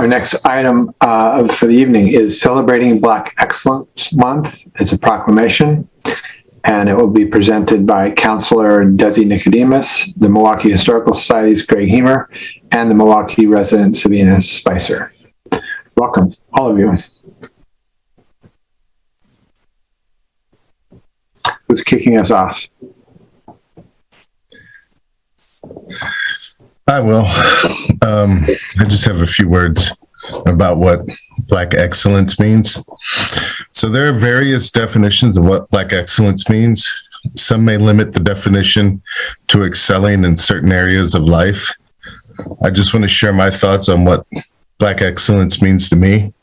Our next item for the evening is Celebrating Black Excellence Month. It's a proclamation, and it will be presented by Counselor Desi Nicodemus, the Milwaukie Historical Society's Greg Hemer, and the Milwaukie resident Sabina Spicer. Welcome, all of you. Who's kicking us off? I will. I just have a few words about what Black excellence means. So there are various definitions of what Black excellence means. Some may limit the definition to excelling in certain areas of life. I just want to share my thoughts on what Black excellence means to me.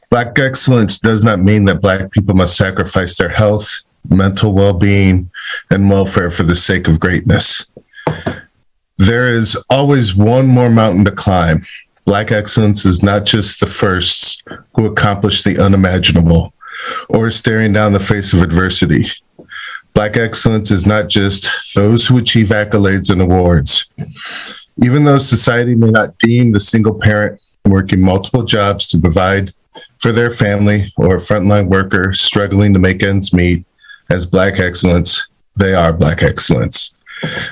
Black excellence does not mean that Black people must sacrifice their health, mental well-being, and welfare for the sake of greatness. There is always one more mountain to climb. Black excellence is not just the first who accomplish the unimaginable or staring down the face of adversity. Black excellence is not just those who achieve accolades and awards. Even though society may not deem the single parent working multiple jobs to provide for their family or a frontline worker struggling to make ends meet as Black excellence, they are Black excellence.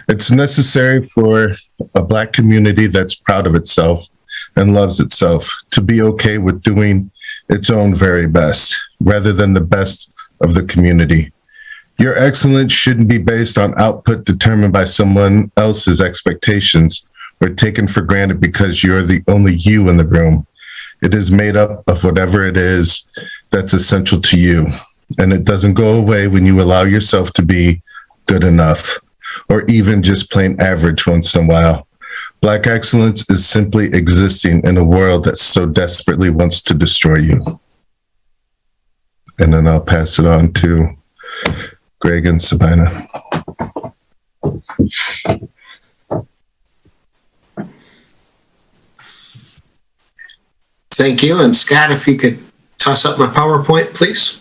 It's necessary for a Black community that's proud of itself and loves itself to be okay with doing its own very best rather than the best of the community. Your excellence shouldn't be based on output determined by someone else's expectations or taken for granted because you're the only you in the room. It is made up of whatever it is that's essential to you, and it doesn't go away when you allow yourself to be good enough, or even just plain average once in a while. Black excellence is simply existing in a world that so desperately wants to destroy you. And then I'll pass it on to Greg and Sabina. Thank you. And Scott, if you could toss up my PowerPoint, please.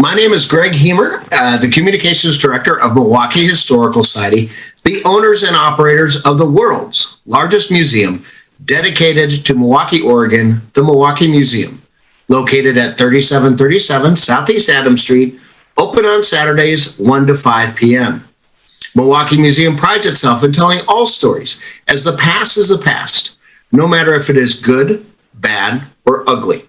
My name is Greg Hemer, the Communications Director of Milwaukie Historical Society, the owners and operators of the world's largest museum dedicated to Milwaukie, Oregon, the Milwaukie Museum, located at 3737 Southeast Adams Street, open on Saturdays 1 to 5 p.m. Milwaukie Museum prides itself in telling all stories, as the past is the past, no matter if it is good, bad, or ugly.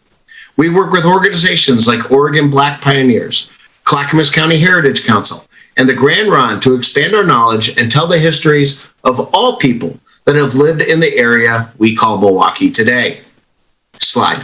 We work with organizations like Oregon Black Pioneers, Clackamas County Heritage Council, and the Grand Ron to expand our knowledge and tell the histories of all people that have lived in the area we call Milwaukie today. Slide.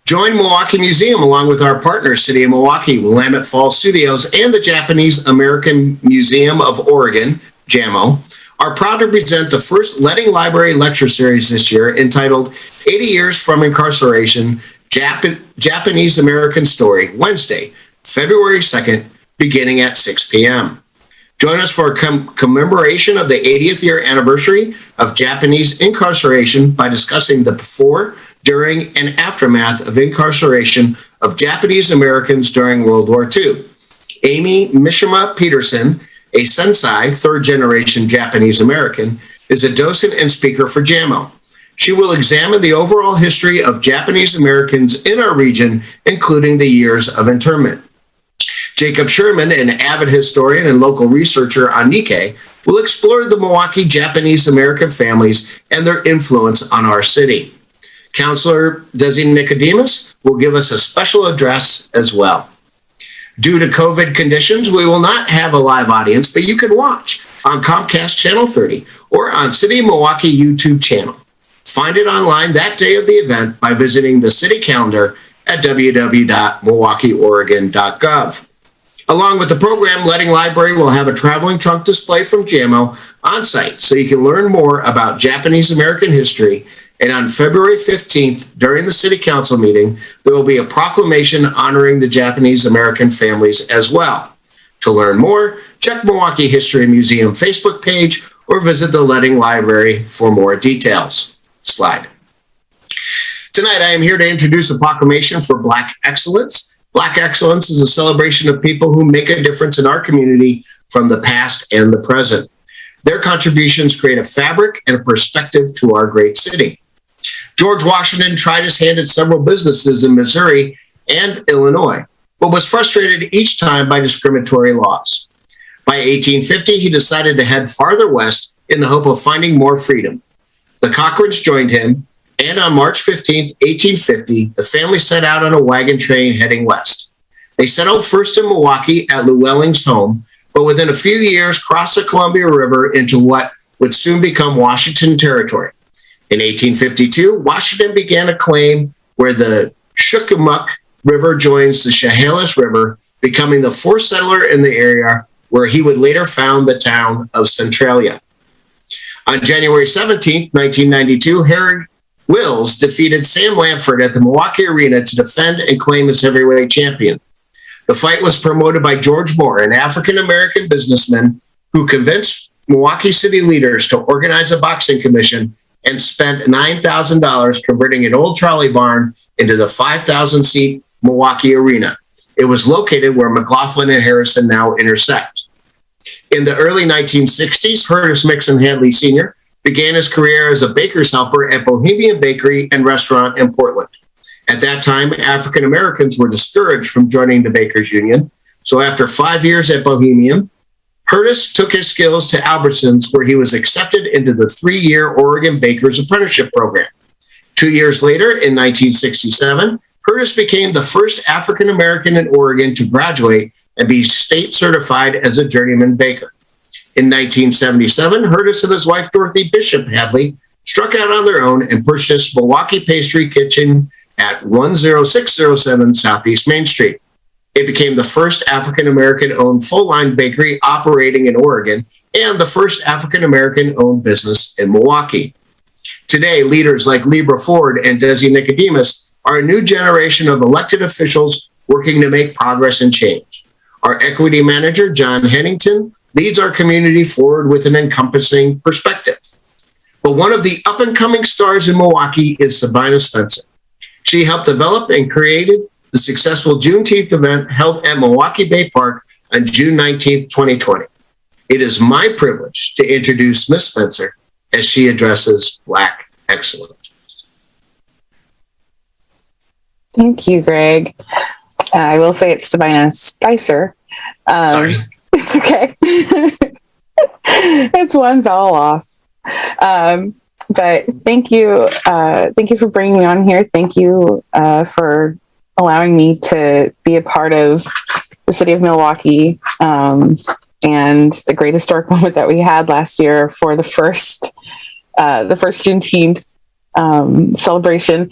Join Milwaukie Museum along with our partners, City of Milwaukie, Willamette Falls Studios, and the Japanese American Museum of Oregon, JAMO, are proud to present the first Letting Library lecture series this year entitled 80 Years from Incarceration, Japanese American Story, Wednesday, February 2nd, beginning at 6 p.m. Join us for a commemoration of the 80th year anniversary of Japanese incarceration by discussing the before, during, and aftermath of incarceration of Japanese Americans during World War II. Amy Mishima Peterson, a sensei, third-generation Japanese American, is a docent and speaker for JAMO. She will examine the overall history of Japanese Americans in our region, including the years of internment. Jacob Sherman, an avid historian and local researcher on Nikkei, will explore the Milwaukie Japanese American families and their influence on our city. Counselor Desi Nicodemus will give us a special address as well. Due to COVID conditions, we will not have a live audience, but you can watch on Comcast Channel 30 or on City of Milwaukie YouTube channel. Find it online that day of the event by visiting the city calendar at www.milwaukieoregon.gov. Along with the program, Letting Library will have a traveling trunk display from JAMO on site so you can learn more about Japanese American history. And on February 15th, during the City Council meeting, there will be a proclamation honoring the Japanese American families as well. To learn more, check Milwaukie History Museum Facebook page or visit the Letting Library for more details. Slide. Tonight, I am here to introduce a proclamation for Black excellence. Black excellence is a celebration of people who make a difference in our community from the past and the present. Their contributions create a fabric and a perspective to our great city. George Washington tried his hand at several businesses in Missouri and Illinois, but was frustrated each time by discriminatory laws. By 1850, he decided to head farther west in the hope of finding more freedom. The Cochrans joined him, and on March 15, 1850, the family set out on a wagon train heading west. They settled first in Milwaukie at Llewellyn's home, but within a few years crossed the Columbia River into what would soon become Washington Territory. In 1852, Washington began a claim where the Schuckamuck River joins the Chehalis River, becoming the fourth settler in the area, where he would later found the town of Centralia. On January 17, 1992, Harry Wills defeated Sam Lanford at the Milwaukie Arena to defend and claim his heavyweight champion. The fight was promoted by George Moore, an African-American businessman who convinced Milwaukee city leaders to organize a boxing commission and spent $9,000 converting an old trolley barn into the 5,000-seat Milwaukie Arena. It was located where McLaughlin and Harrison now intersect. In the early 1960s, Curtis Mixon Hadley Sr. began his career as a baker's helper at Bohemian Bakery and Restaurant in Portland. At that time, African Americans were discouraged from joining the Bakers Union. So after 5 years at Bohemian, Curtis took his skills to Albertsons, where he was accepted into the 3-year Oregon Bakers Apprenticeship Program. 2 years later, in 1967, Curtis became the first African American in Oregon to graduate and be state certified as a journeyman baker. In 1977, Curtis and his wife, Dorothy Bishop Hadley, struck out on their own and purchased Milwaukie Pastry Kitchen at 10607 Southeast Main Street. It became the first African-American-owned full-line bakery operating in Oregon and the first African-American-owned business in Milwaukee. Today, leaders like Libra Ford and Desi Nicodemus are a new generation of elected officials working to make progress and change. Our equity manager, John Hennington, leads our community forward with an encompassing perspective. But one of the up-and-coming stars in Milwaukee is Sabina Spencer. She helped develop and created the successful Juneteenth event held at Milwaukie Bay Park on June 19, 2020. It is my privilege to introduce Ms. Spencer as she addresses Black Excellence. Thank you, Greg. I will say it's Sabina Spicer. Sorry. It's okay. It's one vowel off. But thank you. Thank you for bringing me on here. Thank you for allowing me to be a part of the city of Milwaukie and the great historic moment that we had last year for the first Juneteenth celebration.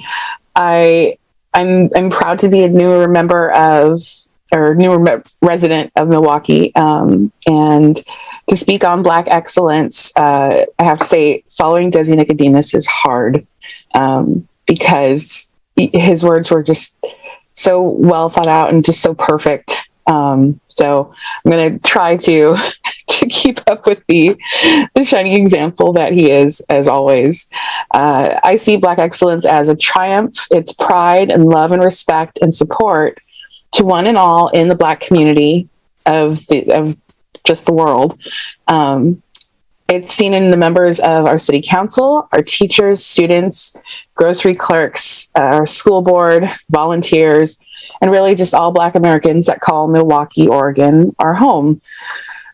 I'm proud to be a newer resident of Milwaukie, and to speak on Black excellence. I have to say, following Desi Nicodemus is hard because his words were just so well thought out and just so perfect. So I'm going to try to keep up with the shining example that he is, as always. I see Black excellence as a triumph. It's pride and love and respect and support to one and all in the Black community of just the world. It's seen in the members of our city council, our teachers, students, grocery clerks, our school board, volunteers, and really just all Black Americans that call Milwaukie, Oregon, our home.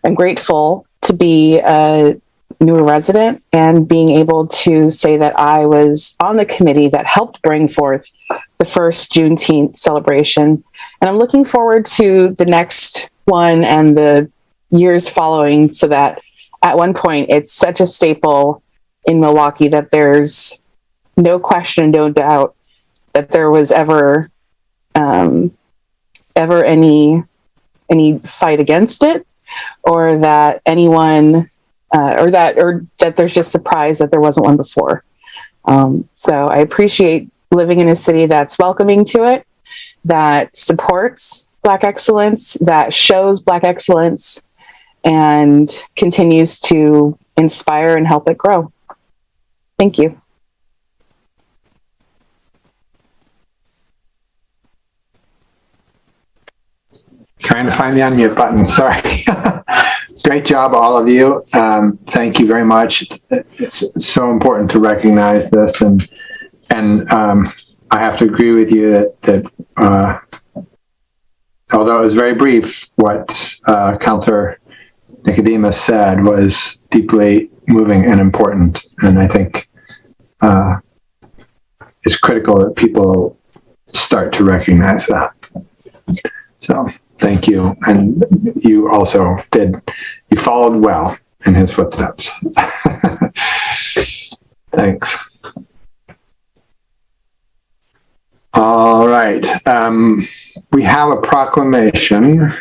I'm grateful to be a new resident and being able to say that I was on the committee that helped bring forth the first Juneteenth celebration. And I'm looking forward to the next one and the years following, so that at one point it's such a staple in Milwaukie that there's no question, no doubt that there was ever any fight against it, or that anyone or that there's just surprise that there wasn't one before. So I appreciate living in a city that's welcoming to it, that supports Black excellence, that shows Black excellence, and continues to inspire and help it grow. Thank you. Trying to find the unmute button. Sorry. Great job, all of you. Thank you very much. It's so important to recognize this, and I have to agree with you that although it was very brief, what Counselor Nicodemus said was deeply moving and important, and I think it's critical that people start to recognize that. So thank you, and you also you followed well in his footsteps. Thanks. All right, we have a proclamation.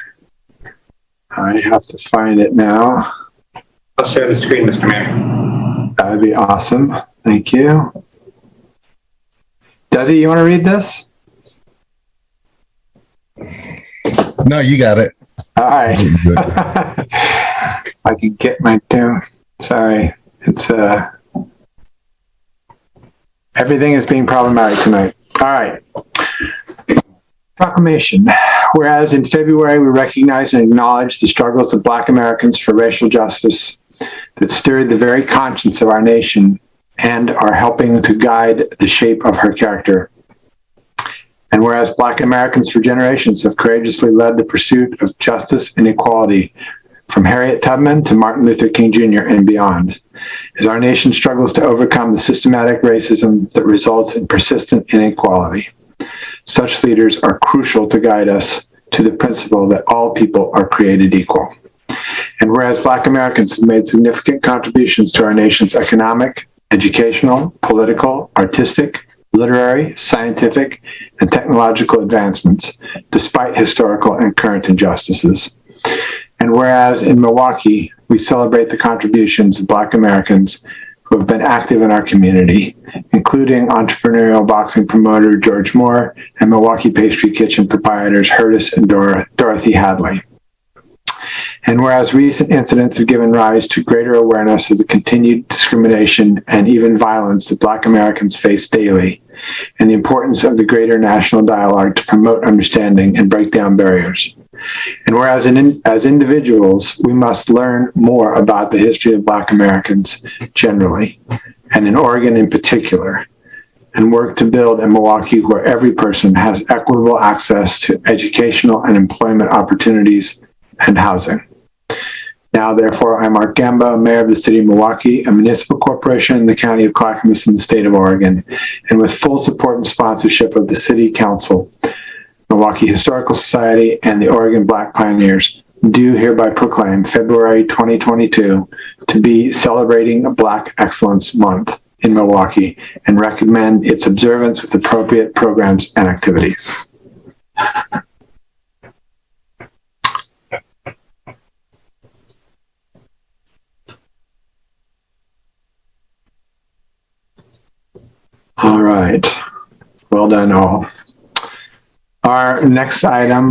I have to find it now. I'll share the screen, Mr. Mayor. That would be awesome. Thank you. Desi, you want to read this? No, you got it. All right. I can get my tune. Sorry. It's everything is being problematic tonight. All right. Proclamation. Whereas in February we recognize and acknowledge the struggles of Black Americans for racial justice that stirred the very conscience of our nation and are helping to guide the shape of her character. And whereas Black Americans for generations have courageously led the pursuit of justice and equality from Harriet Tubman to Martin Luther King Jr. and beyond, as our nation struggles to overcome the systematic racism that results in persistent inequality. Such leaders are crucial to guide us to the principle that all people are created equal. And whereas Black Americans have made significant contributions to our nation's economic, educational, political, artistic, literary, scientific, and technological advancements, despite historical and current injustices. And whereas in Milwaukie, we celebrate the contributions of Black Americans who have been active in our community, including entrepreneurial boxing promoter George Moore and Milwaukie Pastry Kitchen proprietors Hurtis and Dorothy Hadley. And whereas recent incidents have given rise to greater awareness of the continued discrimination and even violence that Black Americans face daily, and the importance of the greater national dialogue to promote understanding and break down barriers. And whereas as individuals, we must learn more about the history of Black Americans generally, and in Oregon in particular, and work to build a Milwaukie where every person has equitable access to educational and employment opportunities and housing. Now, therefore, I, Mark Gamba, Mayor of the City of Milwaukie, a municipal corporation in the County of Clackamas in the state of Oregon, and with full support and sponsorship of the City Council, Milwaukie Historical Society, and the Oregon Black Pioneers, do hereby proclaim February 2022 to be Celebrating Black Excellence Month in Milwaukie and recommend its observance with appropriate programs and activities. All right. Well done, all. Our next item